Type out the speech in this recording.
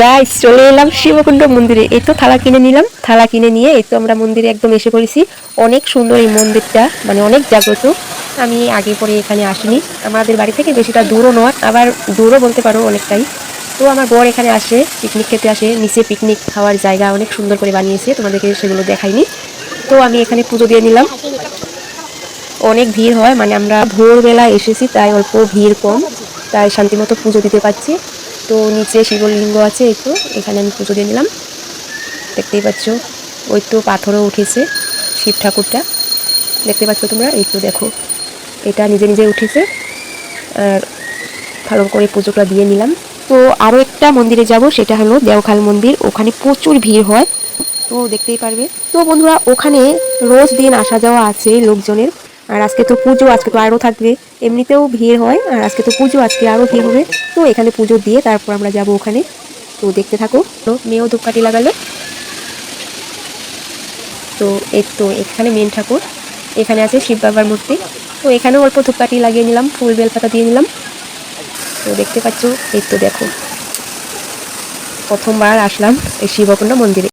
Guys চলে এলাম শিবকুণ্ড মন্দিরে। এই তো থালা কিনে নিলাম, থালা কিনে নিয়ে এই তো আমরা মন্দিরে একদম এসে পড়েছি। অনেক সুন্দর এই মন্দিরটা, মানে অনেক জাগ্রত। আমি আগে পরে এখানে আসিনি, আমাদের বাড়ি থেকে বেশিটা দূরও নয়, আবার দূরও বলতে পারো অনেকটাই। তো আমার বর এখানে আসে, পিকনিক খেতে আসে। নিচে পিকনিক খাওয়ার জায়গা অনেক সুন্দর করে বানিয়েছে, তোমাদেরকে সেগুলো দেখাইনি। তো আমি এখানে পুজো দিয়ে নিলাম। অনেক ভিড় হয়, মানে আমরা ভোরবেলা এসেছি তাই অল্প ভিড় কম, তাই শান্তিমতো পুজো দিতে পারছি। তো নিচে শিবলিঙ্গ আছে, এই তো এখানে আমি পুজো দিয়ে নিলাম। দেখতেই পাচ্ছ, ওই তো পাথরও উঠেছে, শিব ঠাকুরটা দেখতে পাচ্ছ তোমরা, এই তো দেখো এটা নিজে নিজে উঠেছে। আর ভালো করে পুজোটা দিয়ে নিলাম। তো আরও একটা মন্দিরে যাব, সেটা হলো দেওখাল মন্দির। ওখানে প্রচুর ভিড় হয়, তো দেখতেই পারবে। তো বন্ধুরা, ওখানে রোজ দিন আসা যাওয়া আছে লোকজনের। আর আজকে তো পুজো, আজকে তো আরও থাকবে। এমনিতেও ভিড় হয়, আর আজকে তো পুজো, আজকে আরও ভিড় হবে। তো এখানে পুজো দিয়ে তারপর আমরা যাব ওখানে। তো দেখতে থাকো। তো মেয়েও ধূপকাঠি লাগালো। তো এই তো এখানে মেন ঠাকুর, এখানে আছে শিব বাবার মূর্তি। তো এখানেও অল্প ধূপকাঠি লাগিয়ে নিলাম, ফুল বেলপাতা দিয়ে নিলাম। তো দেখতে পাচ্ছ, এই তো দেখো প্রথমবার আসলাম এই শিবকুণ্ড মন্দিরে।